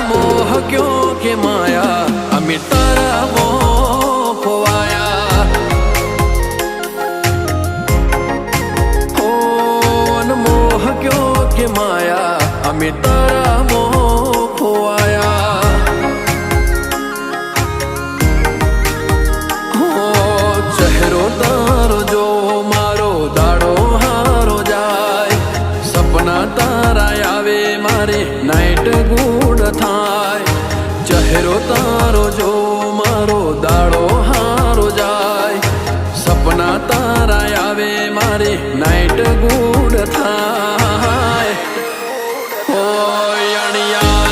मोह क्यों के माया अमी तारा मोह खोवाया मोह क्यों के माया अमी तारा मोह खोवाया चेहरो तारो जो मारो दाड़ो हारो जाए सपना तारा आवे मारे नाइट गुड थाय चेहरो तारो जो मारो दाड़ो हारो जाए सपना तारा आवे मारे नाइट गुड थाय ओ यानिया